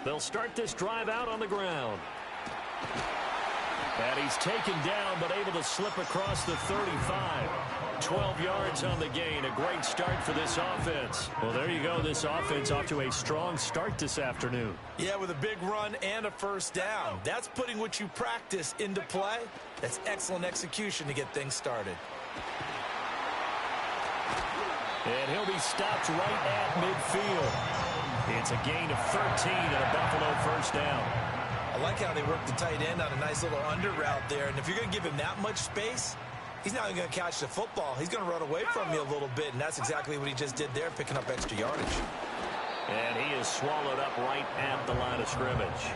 They'll start this drive out on the ground. And he's taken down, but able to slip across the 35. 12 yards on the gain. A great start for this offense. Well, there you go. This offense off to a strong start this afternoon. Yeah, with a big run and a first down. That's putting what you practice into play. That's excellent execution to get things started. And he'll be stopped right at midfield. It's a gain of 13 and a Buffalo first down. I like how they work the tight end on a nice little under route there. And if you're going to give him that much space, he's not even going to catch the football. He's going to run away from you a little bit, and that's exactly what he just did there, picking up extra yardage. And he is swallowed up right at the line of scrimmage.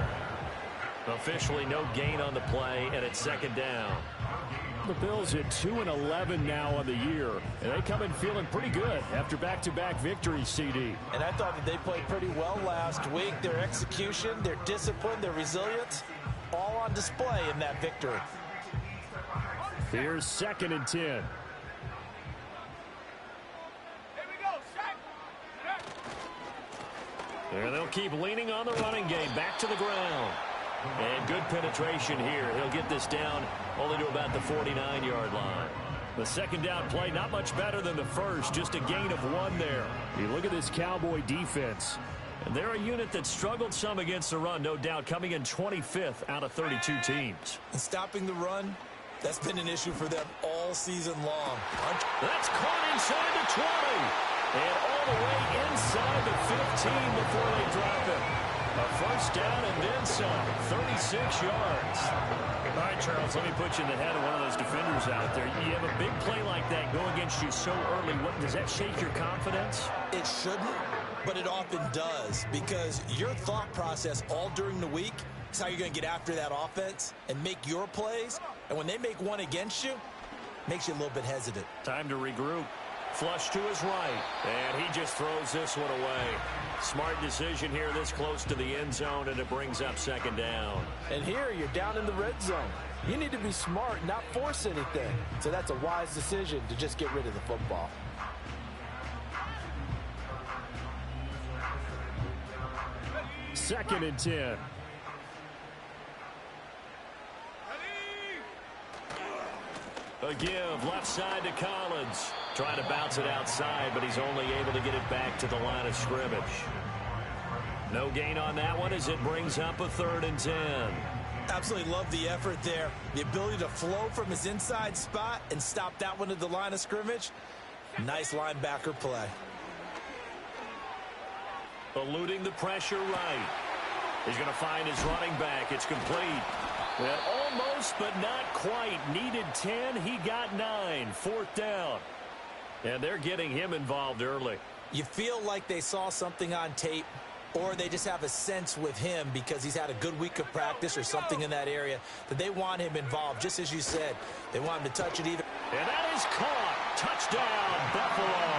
Officially no gain on the play, and it's second down. The Bills at 2-11 now on the year, and they come in feeling pretty good after back-to-back victories, CD. And I thought that they played pretty well last week. Their execution, their discipline, their resilience, all on display in that victory. Here's 2nd and 10. Here we go, There they'll keep leaning on the running game. Back to the ground. And good penetration here. He'll get this down only to about the 49-yard line. The second down play, not much better than the first. Just a gain of 1 there. You look at this Cowboy defense. And they're a unit that struggled some against the run, no doubt, coming in 25th out of 32 teams. And stopping the run, that's been an issue for them all season long. That's caught inside the 20. And all the way inside the 15 before they drop it. A first down and then some. 36 yards. All right, Charles, let me put you in the head of one of those defenders out there. You have a big play like that go against you so early. What, does that shake your confidence? It shouldn't, but it often does, because your thought process all during the week is how you're going to get after that offense and make your plays. And when they make one against you, it makes you a little bit hesitant. Time to regroup. Flush to his right, and he just throws this one away. Smart decision here this close to the end zone, and it brings up second down. And here you're down in the red zone. You need to be smart, not force anything. So that's a wise decision to just get rid of the football. Second and 10. A give left side to Collins. Trying to bounce it outside, but he's only able to get it back to the line of scrimmage. No gain on that one as it brings up a 3rd and 10. Absolutely love the effort there. The ability to flow from his inside spot and stop that one at the line of scrimmage. Nice linebacker play. Eluding the pressure right. He's going to find his running back. It's complete. Well, almost, but not quite. Needed 10. He got 9. 4th down. And they're getting him involved early. You feel like they saw something on tape, or they just have a sense with him because he's had a good week of practice or something in that area that they want him involved. Just as you said, they want him to touch it either. And that is caught. Touchdown, Buffalo.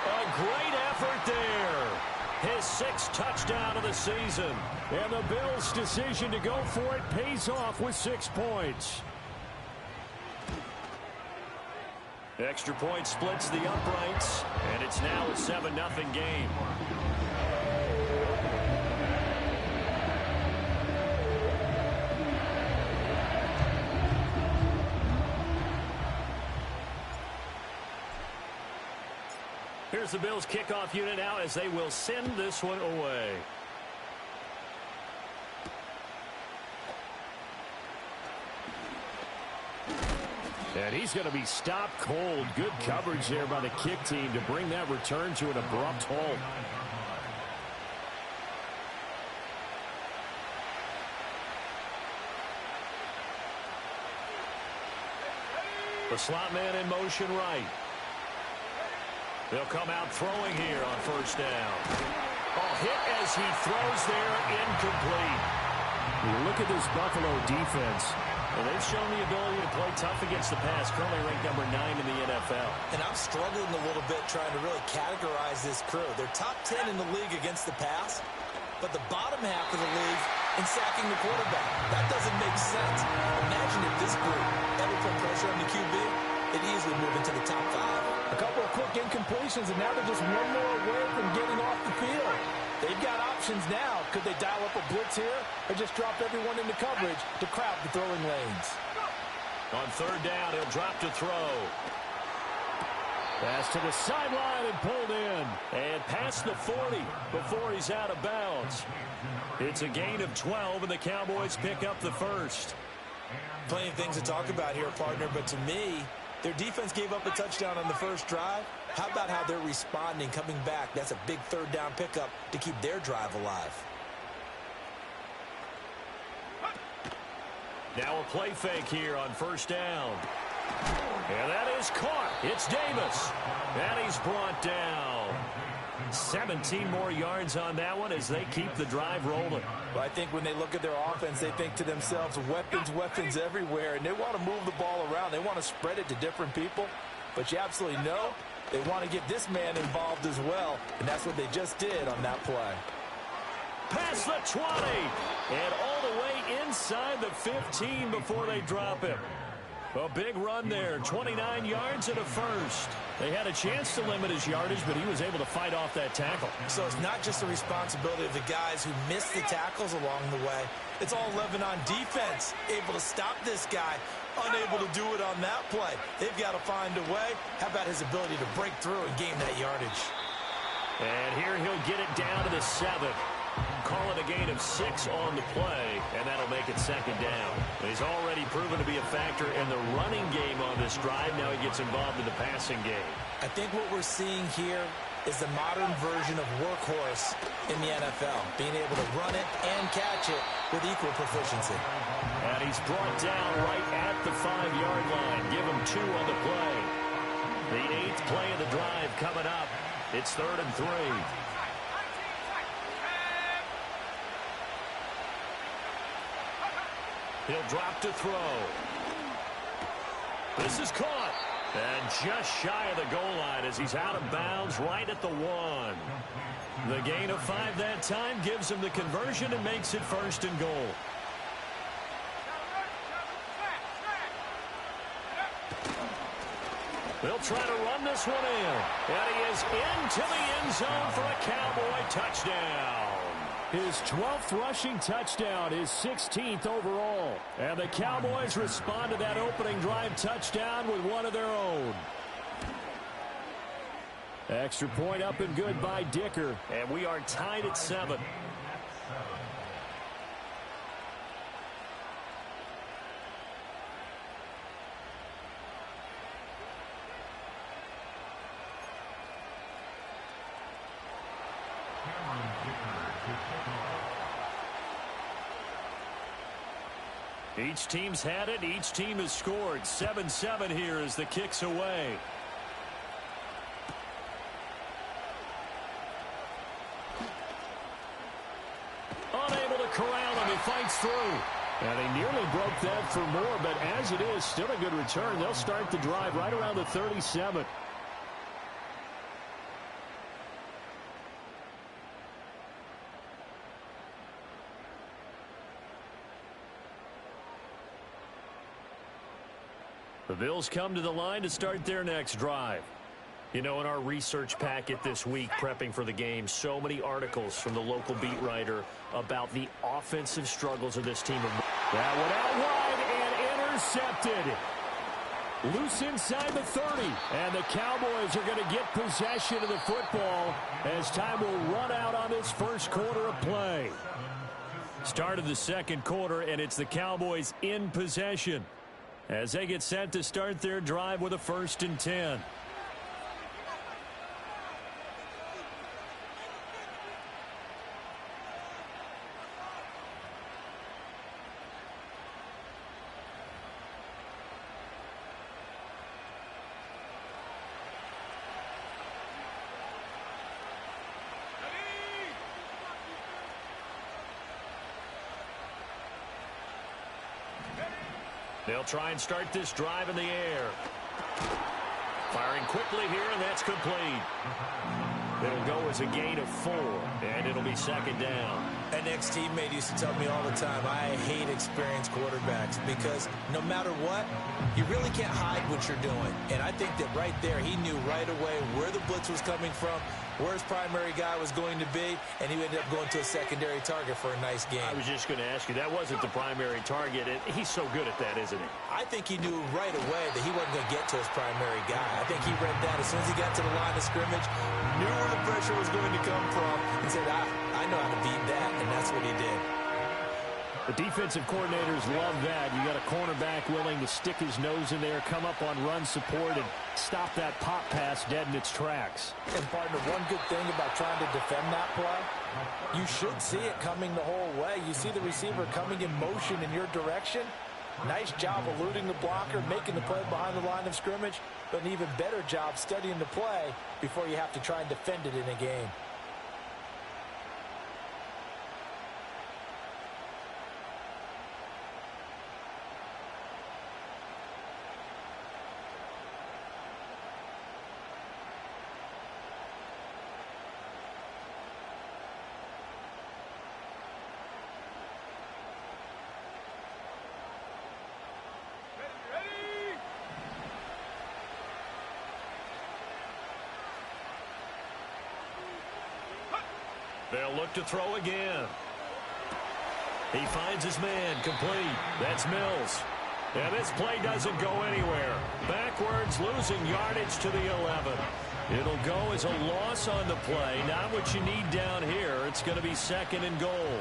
A great effort there. His 6th touchdown of the season. And the Bills' decision to go for it pays off with 6 points. Extra point splits the uprights, and it's now a 7-0 game. Here's the Bills kickoff unit now as they will send this one away. And he's going to be stopped cold. Good coverage there by the kick team to bring that return to an abrupt halt. The slot man in motion right. They'll come out throwing here on first down. Oh, hit as he throws there, incomplete. You look at this Buffalo defense. Well, they've shown the ability to play tough against the pass, currently ranked number 9 in the NFL. And I'm struggling a little bit trying to really categorize this crew. They're top 10 in the league against the pass, but the bottom half of the league in sacking the quarterback. That doesn't make sense. Imagine if this group ever put pressure on the QB, they'd easily move into the top 5. A couple of quick incompletions, and now they're just one more away from getting off the field. They've got options options now. Could they dial up a blitz here or just drop everyone into coverage to crowd the throwing lanes? On third down, he'll drop to throw. Pass to the sideline and pulled in. And past the 40 before he's out of bounds. It's a gain of 12, and the Cowboys pick up the first. Plenty of things to talk about here, partner, but to me, their defense gave up a touchdown on the first drive. How about how they're responding, coming back? That's a big third down pickup to keep their drive alive. Now a play fake here on first down. And that is caught. It's Davis. And he's brought down. 17 more yards on that one as they keep the drive rolling. Well, I think when they look at their offense, they think to themselves, weapons, weapons everywhere, and they want to move the ball around. They want to spread it to different people, but you absolutely know they want to get this man involved as well, and that's what they just did on that play. Past the 20, and all the way inside the 15 before they drop him. A big run there, 29 yards and a first. They had a chance to limit his yardage, but he was able to fight off that tackle. So it's not just the responsibility of the guys who missed the tackles along the way. It's all 11 on defense, able to stop this guy, unable to do it on that play. They've got to find a way. How about his ability to break through and gain that yardage? And here he'll get it down to the 7. Call it a gain of 6 on the play, and that'll make it second down. He's already proven to be a factor in the running game on this drive. Now he gets involved in the passing game. I think what we're seeing here is the modern version of workhorse in the NFL, being able to run it and catch it with equal proficiency. And he's brought down right at the 5-yard line. Give him 2 on the play. The 8th play of the drive coming up. It's 3rd and 3. He'll drop to throw. This is caught. And just shy of the goal line as he's out of bounds right at the 1. The gain of 5 that time gives him the conversion and makes it 1st and goal. They'll try to run this one in. And he is into the end zone for a Cowboy touchdown. His 12th rushing touchdown, his 16th overall. And the Cowboys respond to that opening drive touchdown with one of their own. Extra point up and good by Dicker. And we are tied at 7. Each team's had it. Each team has scored. 7-7 here as the kick's away. Unable to corral him. He fights through. And he nearly broke that for more, but as it is, still a good return. They'll start the drive right around the 37. The Bills come to the line to start their next drive. You know, in our research packet this week, prepping for the game, so many articles from the local beat writer about the offensive struggles of this team. That one out wide and intercepted. Loose inside the 30. And the Cowboys are going to get possession of the football as time will run out on this first quarter of play. Start of the second quarter, and it's the Cowboys in possession as they get set to start their drive with a 1st and 10. They'll try and start this drive in the air. Firing quickly here, and that's complete. It'll go as a gain of 4, and it'll be second down. An ex-teammate used to tell me all the time, I hate experienced quarterbacks because no matter what, you really can't hide what you're doing. And I think that right there, he knew right away where the blitz was coming from, where his primary guy was going to be, and he ended up going to a secondary target for a nice game. I was just going to ask you, that wasn't the primary target, and he's so good at that, isn't he? I think he knew right away that he wasn't going to get to his primary guy. I think he read that as soon as he got to the line of scrimmage, knew where the pressure was going to come from, and said, I know how to beat that, and that's what he did. The defensive coordinators love that. You got a cornerback willing to stick his nose in there, come up on run support, and stop that pop pass dead in its tracks. And, partner, one good thing about trying to defend that play, you should see it coming the whole way. You see the receiver coming in motion in your direction. Nice job eluding the blocker, making the play behind the line of scrimmage, but an even better job studying the play before you have to try and defend it in a game. They'll look to throw again. He finds his man complete. That's Mills. And this play doesn't go anywhere. Backwards, losing yardage to the 11. It'll go as a loss on the play. Not what you need down here. It's going to be 2nd and goal.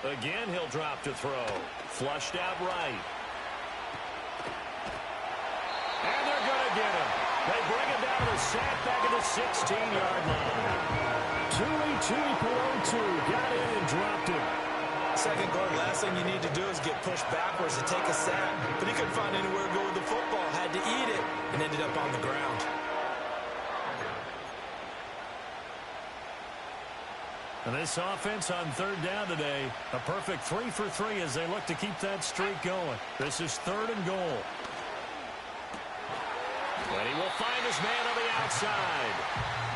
Again, he'll drop to throw. Flushed out right. And they're going to get him. They bring him down to the sack back at the 16-yard line. 2-2 got in and dropped him. Second guard, last thing you need to do is get pushed backwards to take a sack. But he couldn't find anywhere to go with the football. Had to eat it and ended up on the ground. And this offense on 3rd down today, a perfect 3 for 3 as they look to keep that streak going. This is 3rd and goal. And he will find his man on the outside.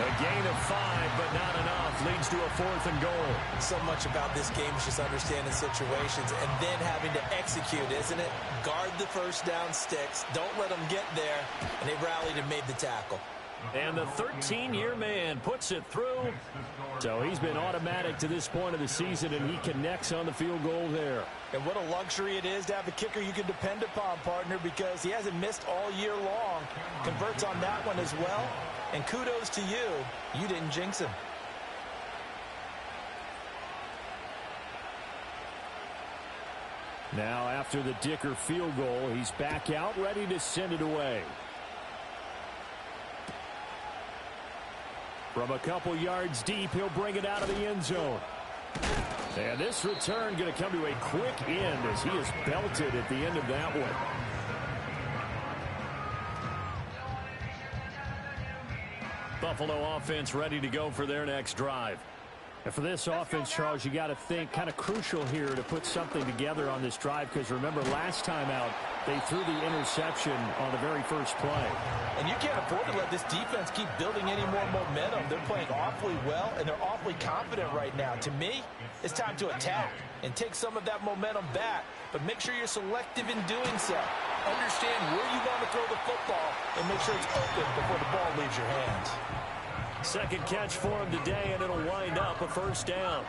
A gain of 5, but not enough. Leads to a 4th and goal. So much about this game is just understanding situations and then having to execute, isn't it? Guard the first down sticks. Don't let them get there. And they rallied and made the tackle. And the 13-year man puts it through. So he's been automatic to this point of the season, and he connects on the field goal there. And what a luxury it is to have a kicker you can depend upon, partner, because he hasn't missed all year long. Converts on that one as well. And kudos to you. You didn't jinx him. Now after the Dicker field goal, he's back out ready to send it away. From a couple yards deep, he'll bring it out of the end zone. And this return going to come to a quick end as he is belted at the end of that one. Buffalo offense ready to go for their next drive. And for this offense, Charles, you got to think kind of crucial here to put something together on this drive, because remember last time out they threw the interception on the very first play. And you can't afford to let this defense keep building any more momentum. They're playing awfully well, and they're awfully confident right now. To me, it's time to attack and take some of that momentum back, but make sure you're selective in doing so. Understand where you want to throw the football and make sure it's open before the ball leaves your hands. Second catch for him today, and it'll wind up a first down.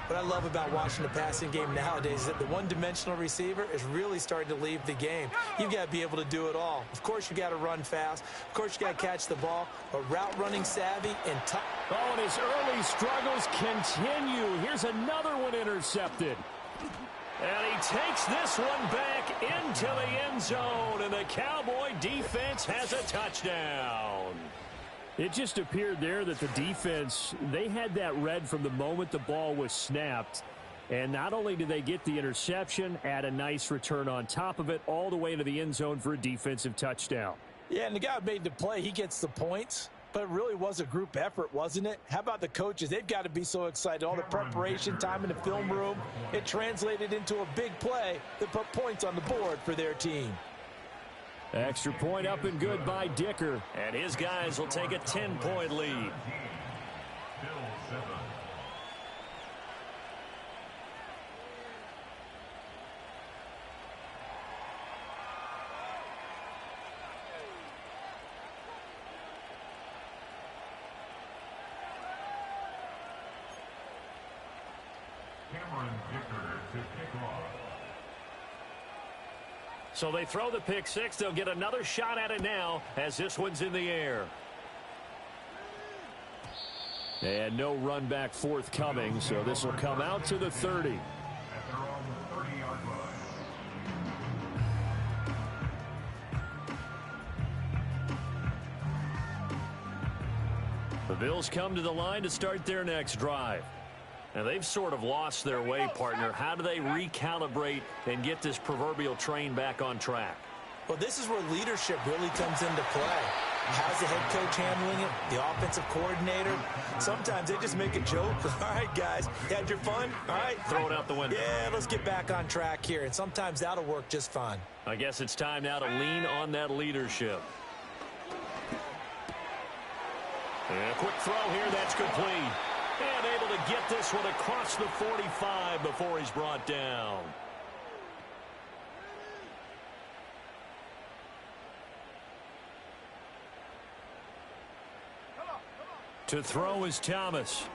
What I love about watching the passing game nowadays is that the one-dimensional receiver is really starting to leave the game. You've got to be able to do it all. Of course, you got to run fast. Of course, you got to catch the ball. But route running savvy and tough. Oh, and his early struggles continue. Here's another one intercepted. And he takes this one back into the end zone, and the Cowboy defense has a touchdown. It just appeared there that the defense, they had that read from the moment the ball was snapped. And not only did they get the interception, add a nice return on top of it, all the way to the end zone for a defensive touchdown. Yeah, and the guy who made the play, he gets the points. But it really was a group effort, wasn't it? How about the coaches? They've got to be so excited. All the preparation time in the film room, it translated into a big play that put points on the board for their team. Extra point up and good by Dicker. And his guys will take a 10-point lead. So they throw the pick six. They'll get another shot at it now as this one's in the air. And no run back forthcoming, so this will come out to the 30. The Bills come to the line to start their next drive. Now, they've sort of lost their way, partner. How do they recalibrate and get this proverbial train back on track? Well, this is where leadership really comes into play. How's the head coach handling it? The offensive coordinator? Sometimes they just make a joke. All right, guys, you had your fun? All right. Throw it out the window. Yeah, let's get back on track here. And sometimes that'll work just fine. I guess it's time now to lean on that leadership. And a quick throw here. That's complete. And able to get this one across the 45 before he's brought down. To throw is Thomas.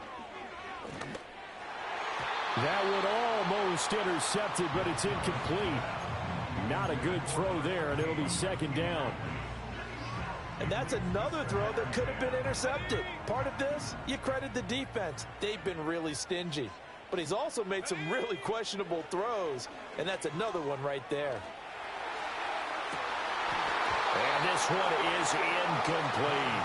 That one almost intercepted, but it's incomplete. Not a good throw there, and it'll be second down. And that's another throw that could have been intercepted. Part of this, you credit the defense. They've been really stingy. But he's also made some really questionable throws, and that's another one right there. And this one is incomplete.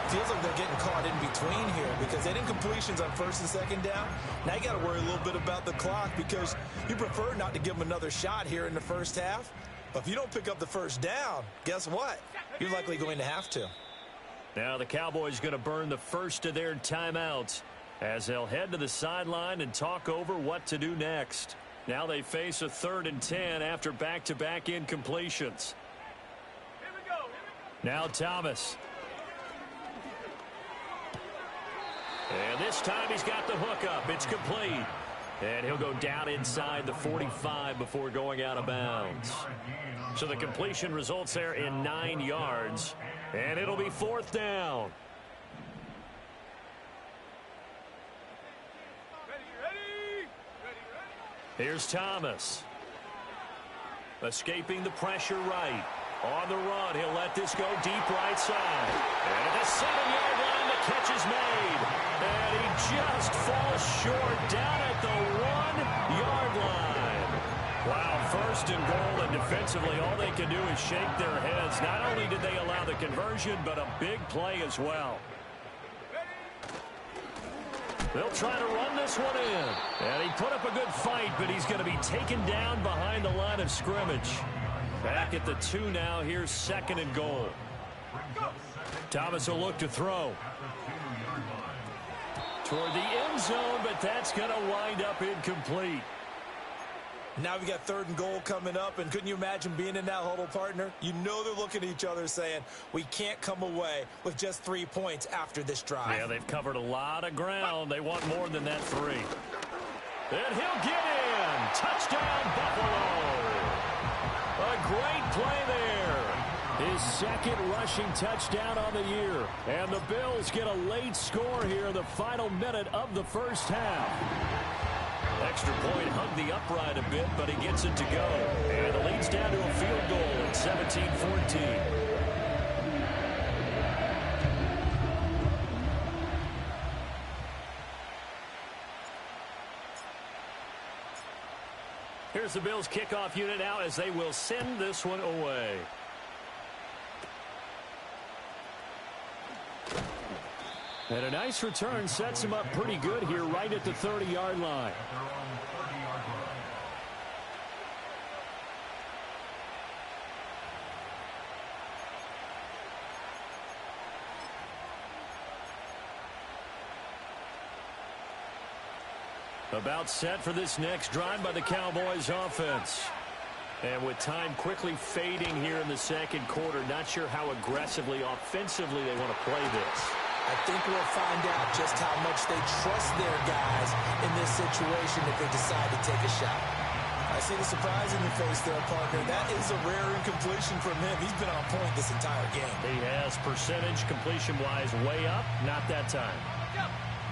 Feels like they're getting caught in between here because they didn't completions on first and second down. Now you got to worry a little bit about the clock because you prefer not to give them another shot here in the first half. But if you don't pick up the first down, guess what? You're likely going to have to. Now the Cowboys going to burn the first of their timeouts as they'll head to the sideline and talk over what to do next. Now they face a 3rd and 10 after back-to-back incompletions. Now Thomas. And this time he's got the hook up. It's complete. And he'll go down inside the 45 before going out of bounds. So the completion results there in 9 yards. And it'll be 4th down. Here's Thomas. Escaping the pressure right. On the run, he'll let this go deep right side. And at the 7-yard line, the catch is made. And he just falls short down at the 1-yard line. Wow, 1st and goal, and defensively, all they can do is shake their heads. Not only did they allow the conversion, but a big play as well. They'll try to run this one in. And he put up a good fight, but he's going to be taken down behind the line of scrimmage. Back at the 2 now. Here's 2nd and goal. Thomas will look to throw. Toward the end zone, but that's going to wind up incomplete. Now we got 3rd and goal coming up, and couldn't you imagine being in that huddle, partner? You know they're looking at each other saying, we can't come away with just 3 points after this drive. Yeah, they've covered a lot of ground. They want more than that 3. And he'll get in. Touchdown, Buffalo. A great play there. His 2nd rushing touchdown on the year. And the Bills get a late score here in the final minute of the first half. Extra point hugged the upright a bit, but he gets it to go. And it leads down to a field goal at 17-14. Here's the Bills kickoff unit out as they will send this one away. And a nice return sets him up pretty good here right at the 30-yard line. About set for this next drive by the Cowboys offense. And with time quickly fading here in the second quarter, not sure how aggressively, offensively they want to play this. I think we'll find out just how much they trust their guys in this situation if they decide to take a shot. I see the surprise in your face there, partner. That is a rare incompletion from him. He's been on point this entire game. He has percentage completion-wise way up, not that time.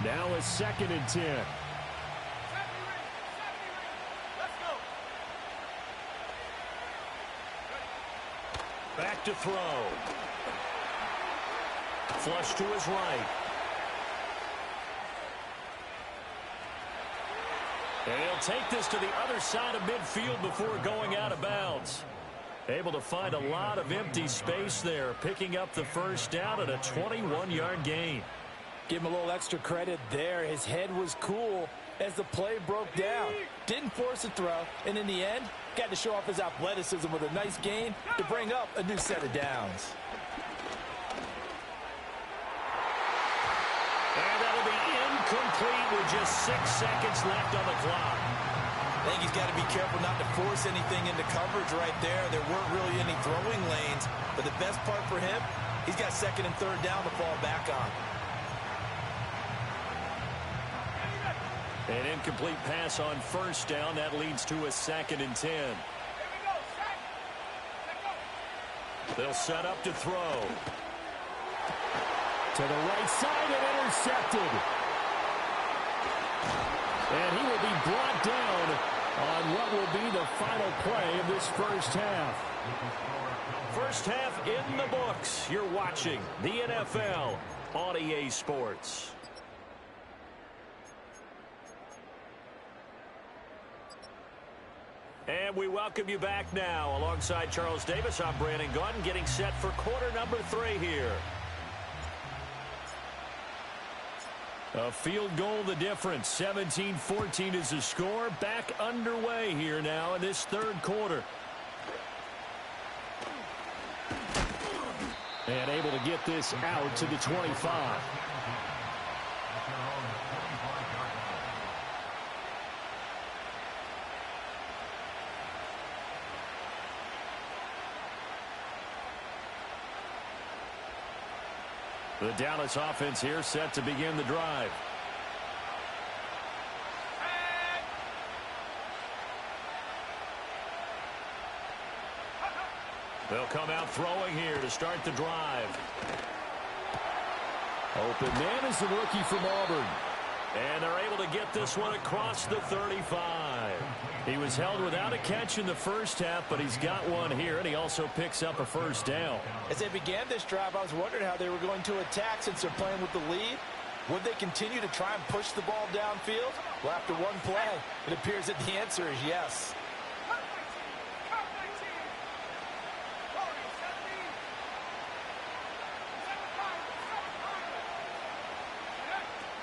Now a 2nd and 10. Back to throw. Flush to his right. And he'll take this to the other side of midfield before going out of bounds. Able to find a lot of empty space there, picking up the first down at a 21-yard gain. Give him a little extra credit there. His head was cool as the play broke down. Didn't force a throw, and in the end, got to show off his athleticism with a nice gain to bring up a new set of downs. And that'll be incomplete with just 6 seconds left on the clock. I think he's got to be careful not to force anything into coverage right there. There weren't really any throwing lanes, but the best part for him, he's got 2nd and 3rd down to fall back on. An incomplete pass on first down. That leads to a 2nd and 10. They'll set up to throw. To the right side and intercepted. And he will be brought down on what will be the final play of this first half. First half in the books. You're watching the NFL on EA Sports. And we welcome you back now. Alongside Charles Davis, I'm Brandon Gaudin, getting set for quarter number 3 here. A field goal the difference. 17-14 is the score. Back underway here now in this 3rd quarter. And able to get this out to the 25. The Dallas offense here set to begin the drive. They'll come out throwing here to start the drive. Open man is the rookie from Auburn. And they're able to get this one across the 35. He was held without a catch in the first half, but he's got one here, and he also picks up a first down. As they began this drive, I was wondering how they were going to attack since they're playing with the lead. Would they continue to try and push the ball downfield? Well, after one play, it appears that the answer is yes.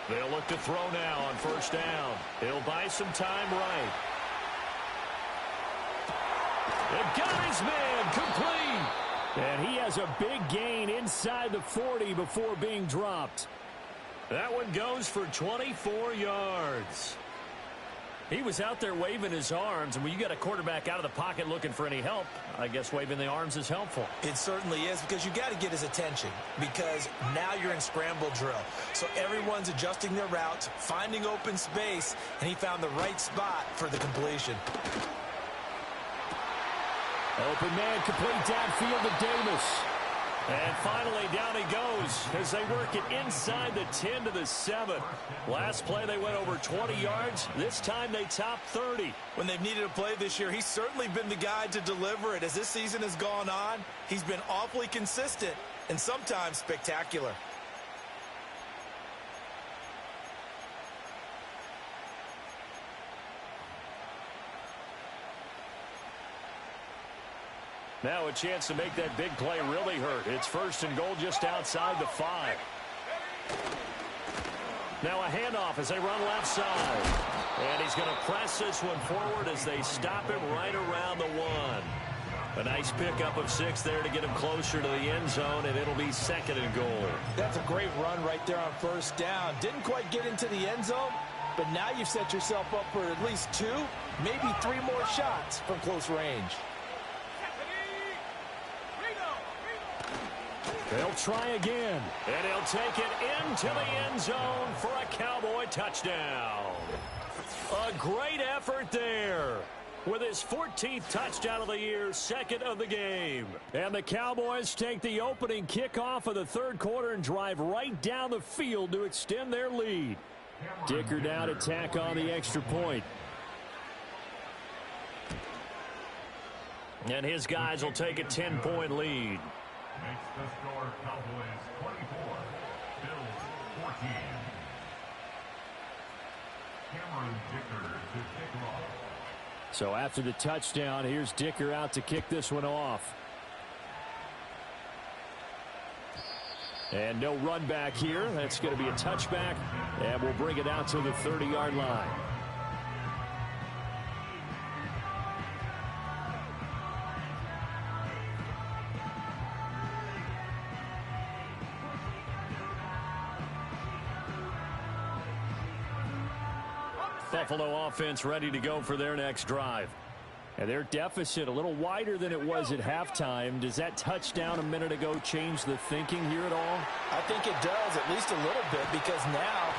They'll look to throw now on first down. He'll buy some time right. They've got his man complete. And he has a big gain inside the 40 before being dropped. That one goes for 24 yards. He was out there waving his arms, and when you got a quarterback out of the pocket looking for any help, I guess waving the arms is helpful. It certainly is, because you got to get his attention, because now you're in scramble drill. So everyone's adjusting their routes, finding open space, and he found the right spot for the completion. Open man complete downfield to Davis. And finally, down he goes as they work it inside the 10 to the 7. Last play, they went over 20 yards. This time, they topped 30. When they've needed a play this year, he's certainly been the guy to deliver it. As this season has gone on, he's been awfully consistent and sometimes spectacular. Now a chance to make that big play really hurt. It's first and goal just outside the 5. Now a handoff as they run left side. And he's going to press this one forward as they stop him right around the 1. A nice pickup of 6 there to get him closer to the end zone, and it'll be second and goal. That's a great run right there on first down. Didn't quite get into the end zone, but now you've set yourself up for at least 2, maybe 3 more shots from close range. They'll try again. And he'll take it into the end zone for a Cowboy touchdown. A great effort there. With his 14th touchdown of the year, second of the game. And the Cowboys take the opening kickoff of the third quarter and drive right down the field to extend their lead. Dicker down to tack on the extra point. And his guys will take a 10-point lead. Makes the score Cowboys 24, Bills 14. Cameron Dicker to kick off. So after the touchdown, here's Dicker out to kick this one off. And no run back here. That's going to be a touchback, and we'll bring it out to the 30-yard line. Buffalo offense ready to go for their next drive. And their deficit a little wider than it was at halftime. Does that touchdown a minute ago change the thinking here at all? I think it does, at least a little bit, because now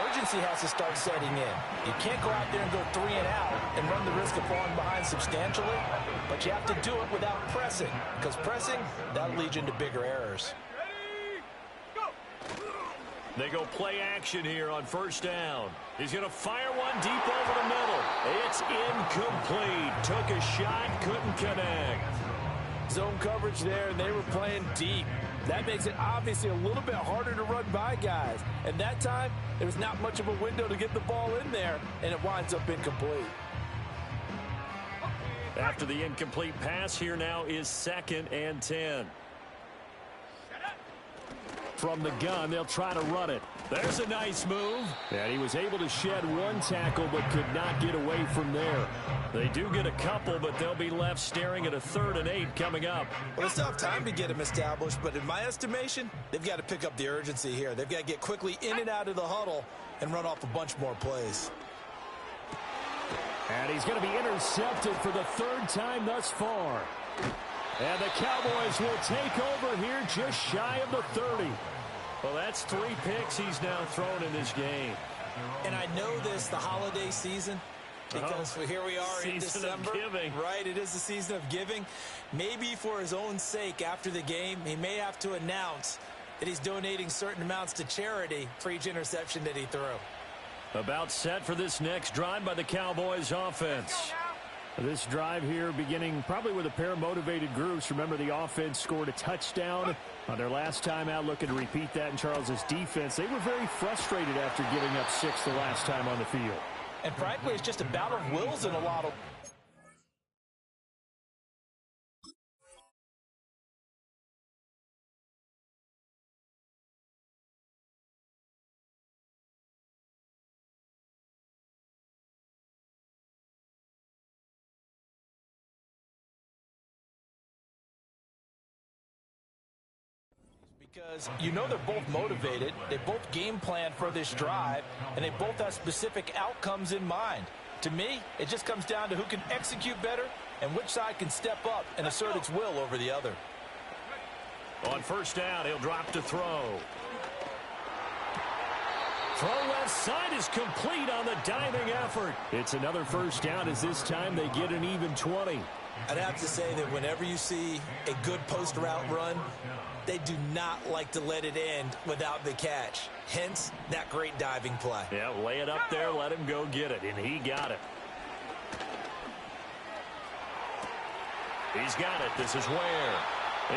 urgency has to start setting in. You can't go out there and go 3 and out and run the risk of falling behind substantially, but you have to do it without pressing, because pressing, that'll lead you into bigger errors. They go play action here on first down. He's going to fire one deep over the middle. It's incomplete. Took a shot, couldn't connect. Zone coverage there, and they were playing deep. That makes it obviously a little bit harder to run by guys. And that time, there was not much of a window to get the ball in there, and it winds up incomplete. After the incomplete pass, here now is 2nd and 10. From the gun, they'll try to run it. There's a nice move. And he was able to shed one tackle but could not get away from there. They do get a couple, but they'll be left staring at a 3rd and 8 coming up. Well, they still have time to get him established, but in my estimation, they've got to pick up the urgency here. They've got to get quickly in and out of the huddle and run off a bunch more plays. And he's going to be intercepted for the 3rd time thus far. And the Cowboys will take over here just shy of the 30. Well, that's 3 picks he's now thrown in this game. And I know this, the holiday season, because here we are in December. Season of giving. Right, it is the season of giving. Maybe for his own sake after the game, he may have to announce that he's donating certain amounts to charity for each interception that he threw. About set for this next drive by the Cowboys offense. This drive here beginning probably with a pair of motivated groups. Remember, the offense scored a touchdown on their last time out, looking to repeat that in Charles's defense. They were very frustrated after giving up 6 the last time on the field. And frankly, it's just a battle of wills in a lot of... Because you know they're both motivated, they both game plan for this drive, and they both have specific outcomes in mind. To me, it just comes down to who can execute better and which side can step up and assert its will over the other. On first down, he'll drop to throw. Throw left side is complete on the diving effort. It's another first down as this time they get an even 20. I'd have to say that whenever you see a good post route run, they do not like to let it end without the catch. Hence, that great diving play. Yeah, lay it up there, let him go get it, and he got it. He's got it. This is Ware.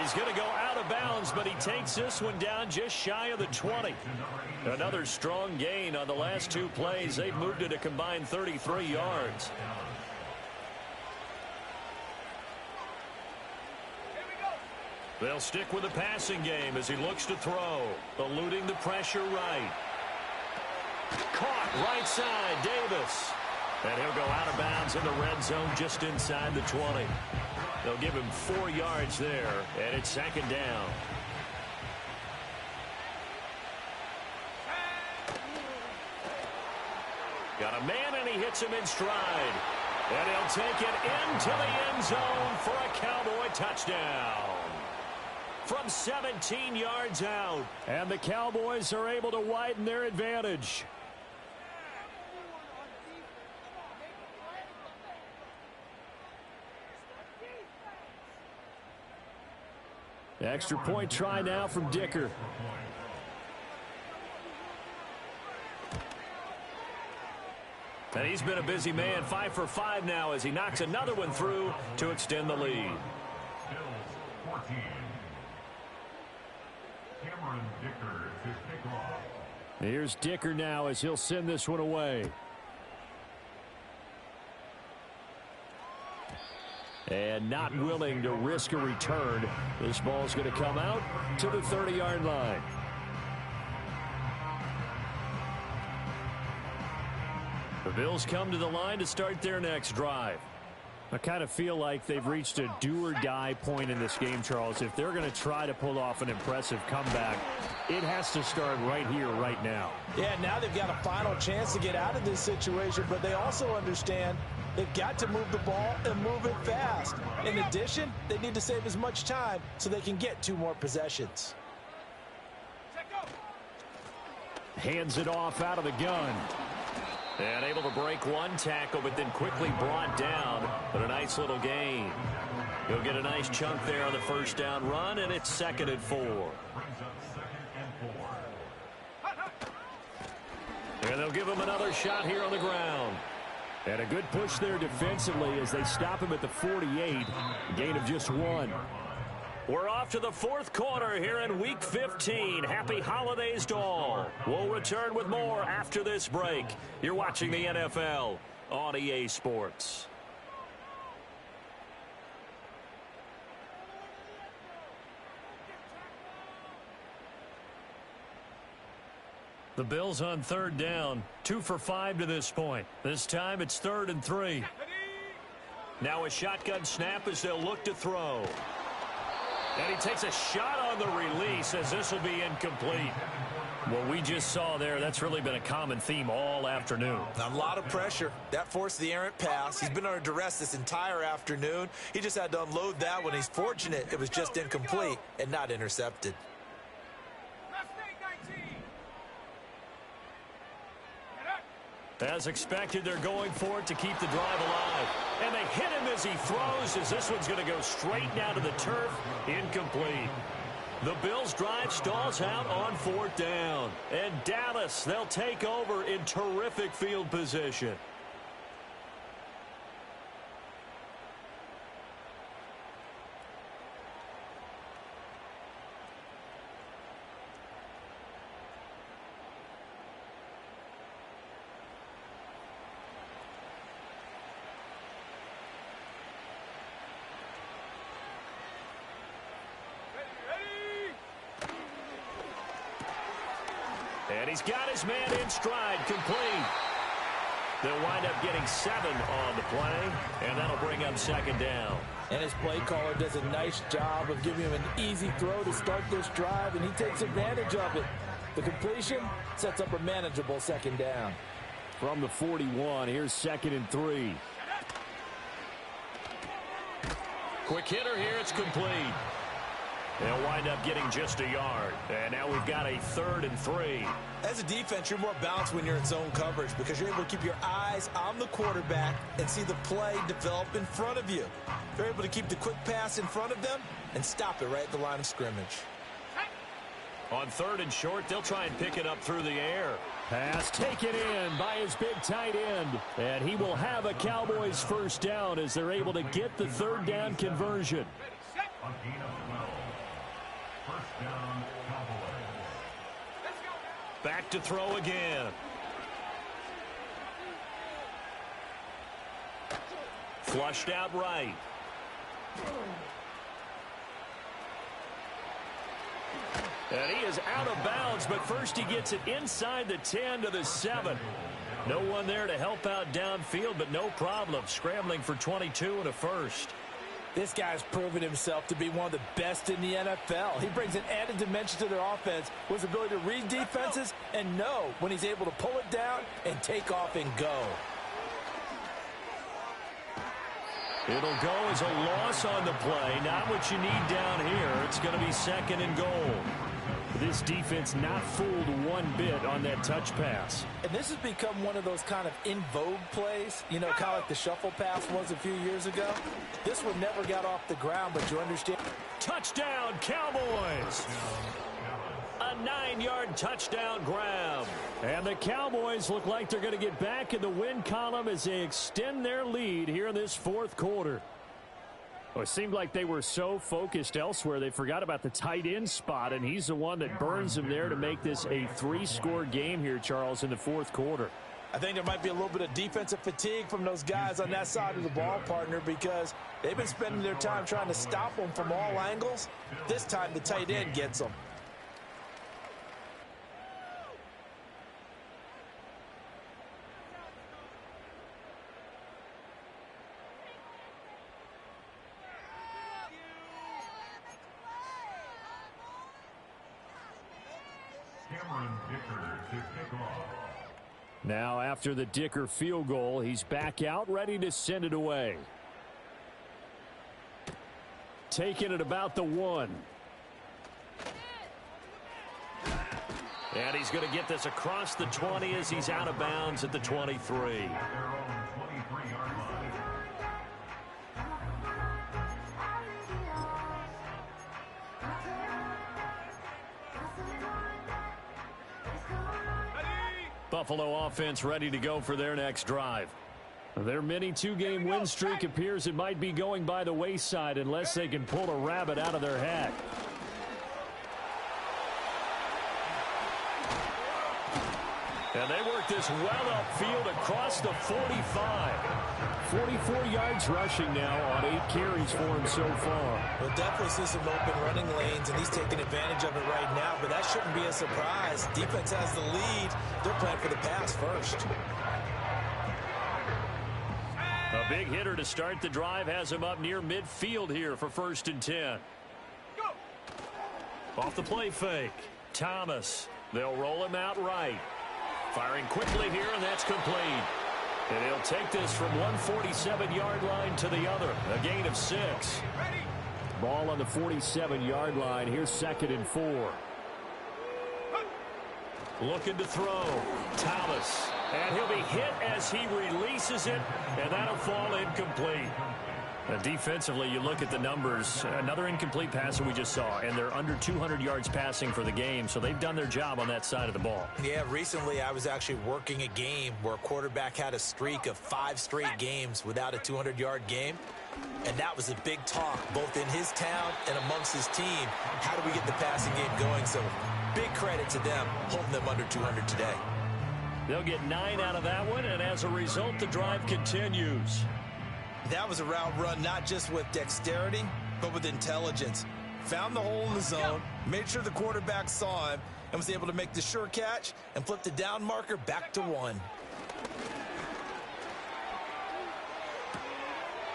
He's going to go out of bounds, but he takes this one down just shy of the 20. Another strong gain on the last 2 plays. They've moved it a combined 33 yards. They'll stick with the passing game as he looks to throw. Eluding the pressure right. Caught right side, Davis. And he'll go out of bounds in the red zone just inside the 20. They'll give him 4 yards there, and it's 2nd down. Got a man, and he hits him in stride. And he'll take it into the end zone for a Cowboy touchdown. from 17 yards out. And the Cowboys are able to widen their advantage. Extra point try now from Dicker. And he's been a busy man, 5 for 5 now as he knocks another one through to extend the lead. Bills 14. Cameron Dicker to kick off. Here's Dicker now as he'll send this one away. And not willing to risk a return. This ball's going to come out to the 30-yard line. The Bills come to the line to start their next drive. I kind of feel like they've reached a do-or-die point in this game, Charles. If they're going to try to pull off an impressive comeback, it has to start right here, right now. Yeah, now they've got a final chance to get out of this situation, but they also understand they've got to move the ball and move it fast. In addition, they need to save as much time so they can get 2 more possessions. Hands it off out of the gun. And able to break one tackle, but then quickly brought down. But a nice little gain. He'll get a nice chunk there on the first down run, and it's 2nd and 4. Brings up 2nd and 4. And they'll give him another shot here on the ground. And a good push there defensively as they stop him at the 48. Gain of just 1. We're off to the 4th quarter here in Week 15. Happy holidays to all. We'll return with more after this break. You're watching the NFL on EA Sports. The Bills on 3rd down. 2 for 5 to this point. This time it's 3rd and 3. Now a shotgun snap as they'll look to throw. And he takes a shot on the release as this will be incomplete. What we just saw there, that's really been a common theme all afternoon. A lot of pressure. That forced the errant pass. He's been under duress this entire afternoon. He just had to unload that one. He's fortunate it was just incomplete and not intercepted. As expected, they're going for it to keep the drive alive. And they hit him as he throws, as this one's going to go straight down to the turf. Incomplete. The Bills' drive stalls out on 4th down. And Dallas, they'll take over in terrific field position. And he's got his man in stride, complete. They'll wind up getting 7 on the play, and that'll bring up 2nd down. And his play caller does a nice job of giving him an easy throw to start this drive, and he takes advantage of it. The completion sets up a manageable 2nd down. From the 41, here's 2nd and 3. Quick hitter here, it's complete. They'll wind up getting just a yard. And now we've got a 3rd and 3. As a defense, you're more balanced when you're in zone coverage because you're able to keep your eyes on the quarterback and see the play develop in front of you. They're able to keep the quick pass in front of them and stop it right at the line of scrimmage. On 3rd and short, they'll try and pick it up through the air. Pass taken in by his big tight end. And he will have a Cowboys 1st down as they're able to get the 3rd down conversion. A gain of 12. 1st down, Cowboys. Back to throw again. Flushed out right. And he is out of bounds, but first he gets it inside the 10 to the 7. No one there to help out downfield, but no problem. Scrambling for 22 and a first. This guy's proven himself to be one of the best in the NFL. He brings an added dimension to their offense with his ability to read defenses and know when he's able to pull it down and take off and go. It'll go as a loss on the play. Not what you need down here. It's going to be 2nd and goal. This defense not fooled one bit on that touch pass. And this has become one of those kind of in vogue plays, you know, kind of like the shuffle pass was a few years ago. This one never got off the ground, but you understand. Touchdown, Cowboys! A 9-yard touchdown grab. And the Cowboys look like they're going to get back in the win column as they extend their lead here in this 4th quarter. Well, it seemed like they were so focused elsewhere they forgot about the tight end spot, and he's the one that burns them there to make this a 3-score game here, Charles, in the 4th quarter. I think there might be a little bit of defensive fatigue from those guys on that side of the ball, partner, because they've been spending their time trying to stop them from all angles. This time the tight end gets them. Now after the Dicker field goal, he's back out ready to send it away. Taking it about the 1. And he's going to get this across the 20 as he's out of bounds at the 23. Buffalo offense ready to go for their next drive. Their mini 2-game win streak appears it might be going by the wayside unless they can pull a rabbit out of their hat. And they work this well upfield across the 45. 44 yards rushing now on 8 carries for him so far. We'll definitely see some open running lanes, and he's taking advantage of it right now, but that shouldn't be a surprise. Defense has the lead. They're playing for the pass first. A big hitter to start the drive has him up near midfield here for 1st and 10. Off the play fake. Thomas. They'll roll him out right. Firing quickly here, and that's complete. And he'll take this from 147-yard line to the other. A gain of 6. Ball on the 47-yard line. Here's 2nd and 4. Looking to throw. Thomas. And he'll be hit as he releases it, and that'll fall incomplete. Defensively, you look at the numbers. Another incomplete pass that we just saw, and they're under 200 yards passing for the game, so they've done their job on that side of the ball. Yeah, recently I was actually working a game where a quarterback had a streak of 5 straight games without a 200-yard game, and that was a big talk both in his town and amongst his team. How do we get the passing game going? So big credit to them holding them under 200 today. They'll get 9 out of that one, and as a result, the drive continues. That was a route run not just with dexterity, but with intelligence. Found the hole in the zone, made sure the quarterback saw him, and was able to make the sure catch and flip the down marker back to 1.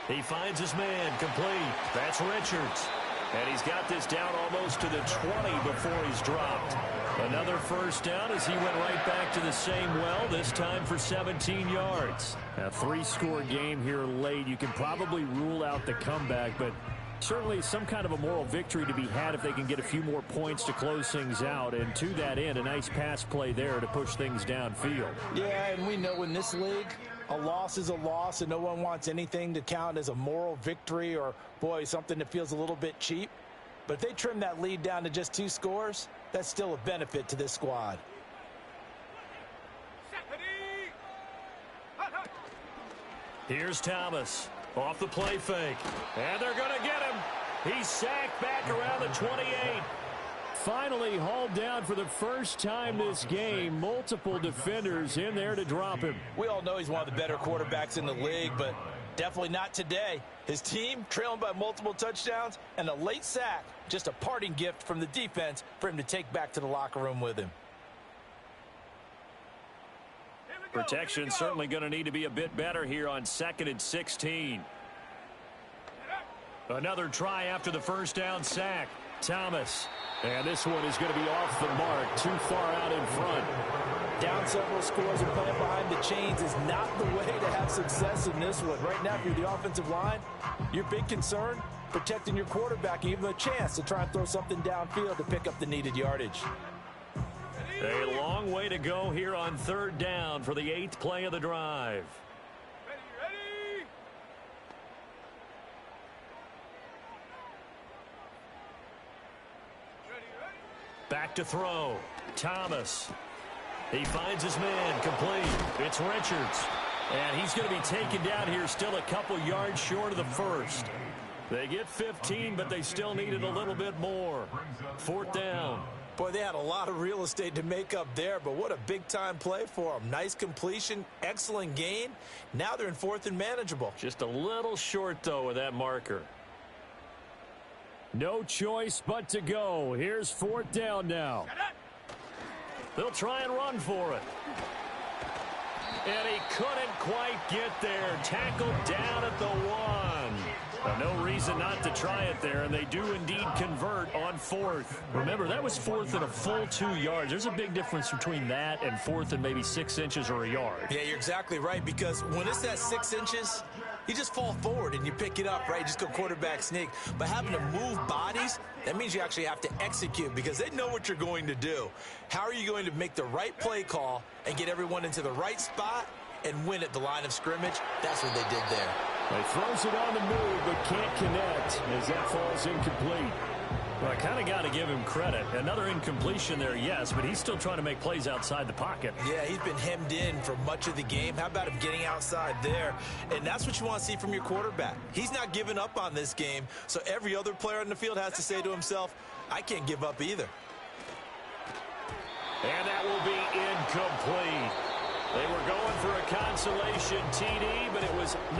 He finds his man complete. That's Richards. And he's got this down almost to the 20 before he's dropped. Another 1st down as he went right back to the same well, this time for 17 yards. A 3-score game here late. You can probably rule out the comeback, but certainly some kind of a moral victory to be had if they can get a few more points to close things out. And to that end, a nice pass play there to push things downfield. Yeah, and we know in this league, a loss is a loss, and no one wants anything to count as a moral victory or, boy, something that feels a little bit cheap. But if they trim that lead down to just 2 scores, that's still a benefit to this squad. Here's Thomas off the play fake. And they're going to get him. He's sacked back around the 28. Finally hauled down for the first time this game. Multiple defenders in there to drop him. We all know he's one of the better quarterbacks in the league, but definitely not today. His team trailing by multiple touchdowns and a late sack. Just a parting gift from the defense for him to take back to the locker room with him. Protection certainly going to need to be a bit better here on 2nd and 16. Another try after the 1st down sack. Thomas. And this one is going to be off the mark, too far out in front. Down several scores and playing behind the chains is not the way to have success in this one. Right now, if you're the offensive line, your big concern, protecting your quarterback, and even a chance to try and throw something downfield to pick up the needed yardage. A long way to go here on third down for the 8th play of the drive. Back to throw. Thomas. He finds his man complete. It's Richards. And he's going to be taken down here still a couple yards short of the first. They get 15, but they still needed a little bit more. 4th down. Boy, they had a lot of real estate to make up there, but what a big-time play for them. Nice completion, excellent gain. Now they're in 4th and manageable. Just a little short, though, with that marker. No choice but to go. Here's 4th down now. They'll try and run for it. And he couldn't quite get there. Tackled down at the 1. No reason not to try it there, and they do indeed convert on 4th. Remember, that was 4th and a full 2 yards. There's a big difference between that and 4th and maybe 6 inches or a yard. Yeah, you're exactly right, because when it's at 6 inches, you just fall forward and you pick it up, right? You just go quarterback sneak. But having to move bodies, that means you actually have to execute because they know what you're going to do. How are you going to make the right play call and get everyone into the right spot and win at the line of scrimmage? That's what they did there. He throws it on the move, but can't connect as that falls incomplete. Well, I kind of got to give him credit. Another incompletion there, yes, but he's still trying to make plays outside the pocket. Yeah, he's been hemmed in for much of the game. How about him getting outside there? And that's what you want to see from your quarterback. He's not giving up on this game, so every other player on the field has to say to himself, I can't give up either. And that will be incomplete. They were going for a consolation TD, but it was not.